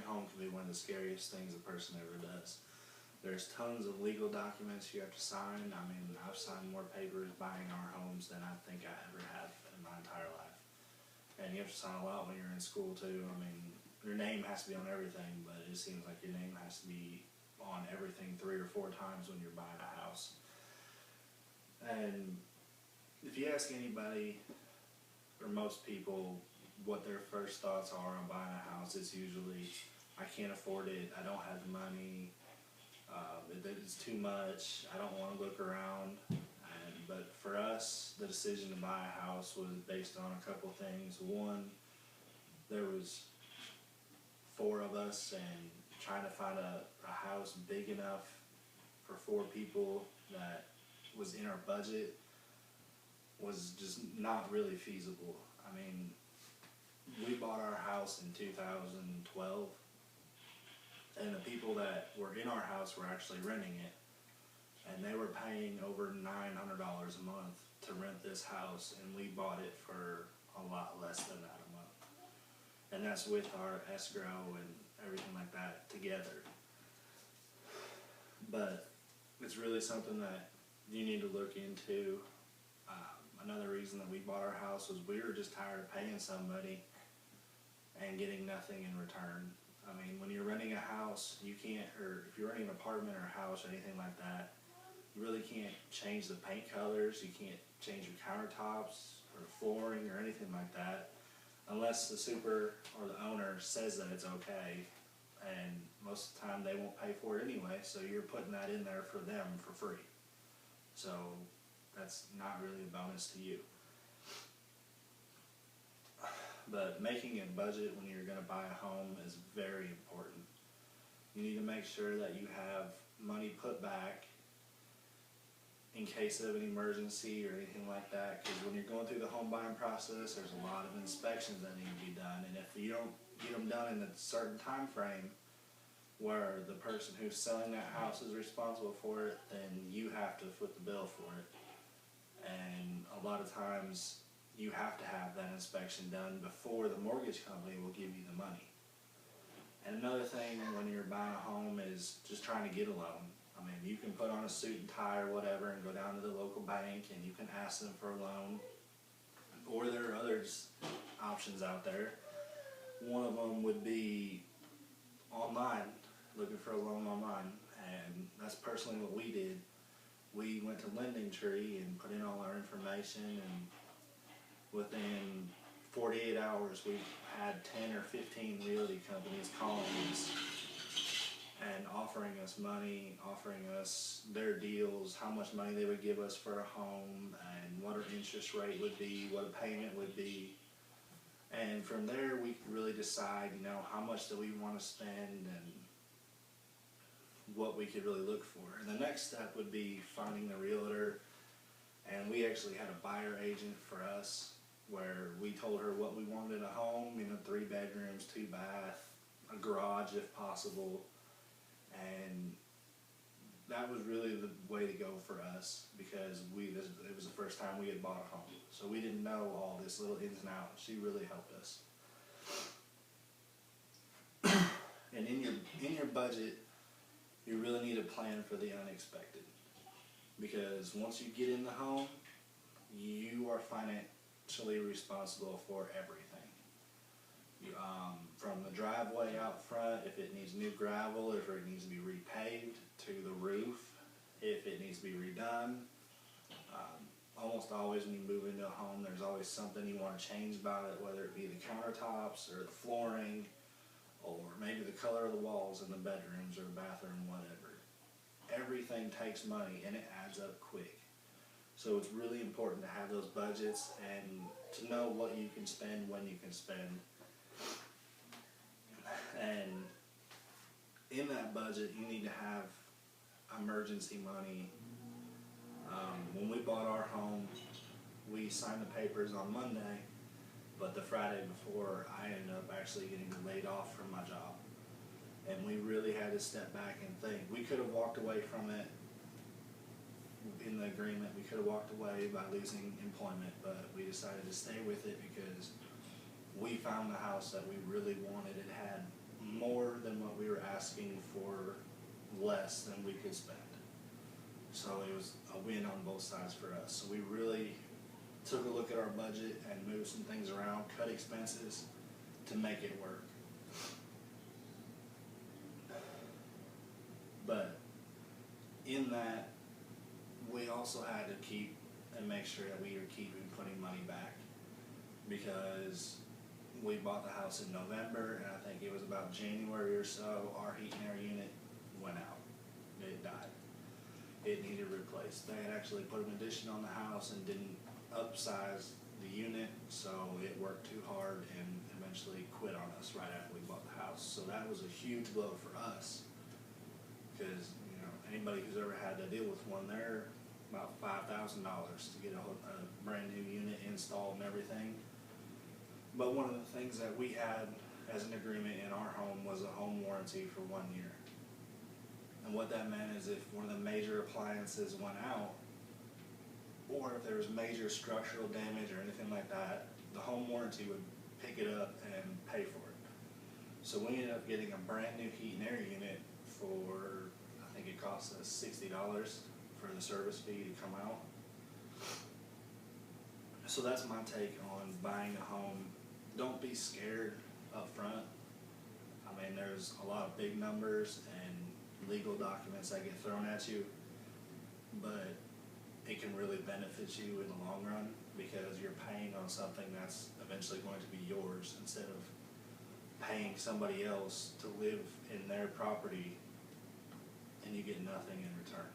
a home can be one of the scariest things a person ever does. There's tons of legal documents you have to sign. I mean, I've signed more papers buying our homes than I think I ever have in my entire life. And you have to sign a lot when you're in school too. I mean, your name has to be on everything, but it seems like your name has to be on everything 3 or 4 times when you're buying a house. And if you ask anybody, or most people, what their first thoughts are on buying a house, it's usually, I can't afford it, I don't have the money, it's too much, I don't want to look around. But for us, the decision to buy a house was based on a couple things. One, there was 4 of us, and trying to find a house big enough for 4 people that was in our budget was just not really feasible. I mean, we bought our house in 2012, and the people that were in our house were actually renting it, and they were paying over $900 a month to rent this house, and we bought it for a lot less than that a month. And that's with our escrow and everything like that together. But it's really something that you need to look into. Another reason that we bought our house was we were just tired of paying somebody and getting nothing in return. I mean, when you're renting a house, you can't, or if you're renting an apartment or a house or anything like that, you really can't change the paint colors, you can't change your countertops or flooring or anything like that unless the super or the owner says that it's okay, and most of the time they won't pay for it anyway, so you're putting that in there for them for free. So that's not really a bonus to you. But making a budget when you're going to buy a home is very important. You need to make sure that you have money put back in case of an emergency or anything like that, because when you're going through the home buying process, there's a lot of inspections that need to be done, and if you don't get them done in a certain time frame where the person who's selling that house is responsible for it, then you have to foot the bill for it. And a lot of times you have to have that inspection done before the mortgage company will give you the money. And another thing when you're buying a home is just trying to get a loan. I mean, you can put on a suit and tie or whatever and go down to the local bank and you can ask them for a loan. Or there are other options out there. One of them would be online, looking for a loan online. And that's personally what we did. We went to Lending Tree and put in all our information, and within 48 hours we had 10 or 15 realty companies calling us and offering us money, offering us their deals, how much money they would give us for a home, and what our interest rate would be, what a payment would be. And from there we could really decide, you know, how much do we want to spend and what we could really look for. And the next step would be finding the realtor, and we actually had a buyer agent for us where we told her what we wanted in a home, you know, 3 bedrooms, 2 bath, a garage if possible, and that was really the way to go for us because it was the first time we had bought a home, so we didn't know all this little ins and outs. She really helped us. And in your budget, you really need a plan for the unexpected, because once you get in the home, you are financially responsible for everything. From the driveway out front, if it needs new gravel, if it needs to be repaved, to the roof, if it needs to be redone. Almost always when you move into a home, there's always something you want to change about it, whether it be the countertops or the flooring, or maybe the color of the walls in the bedrooms or the bathroom, whatever. Everything takes money and it adds up quick. So it's really important to have those budgets and to know what you can spend, when you can spend. And in that budget, you need to have emergency money. When we bought our home, we signed the papers on Monday, but the Friday before, I ended up actually getting laid off from my job. And we really had to step back and think. We could have walked away from it in the agreement. We could have walked away by losing employment, but we decided to stay with it because we found the house that we really wanted. It had more than what we were asking for, less than we could spend. So it was a win on both sides for us. So we really took a look at our budget and moved some things around, cut expenses to make it work. But in that, we also had to keep and make sure that we were keeping putting money back, because we bought the house in November, and I think it was about January or so, our heat and air unit went out. It died. It needed replaced. They had actually put an addition on the house and didn't upsize the unit, so it worked too hard and eventually quit on us right after we bought the house. So that was a huge blow for us, because anybody who's ever had to deal with one, they're about $5,000 to get a brand new unit installed and everything. But one of the things that we had as an agreement in our home was a home warranty for 1 year. And what that meant is if one of the major appliances went out, or if there was major structural damage or anything like that, the home warranty would pick it up and pay for it. So we ended up getting a brand new heat and air unit for, I think it cost us $60 for the service fee to come out. So that's my take on buying a home. Don't be scared up front. I mean, there's a lot of big numbers and legal documents that get thrown at you, but it can really benefit you in the long run, because you're paying on something that's eventually going to be yours, instead of paying somebody else to live in their property and you get nothing in return.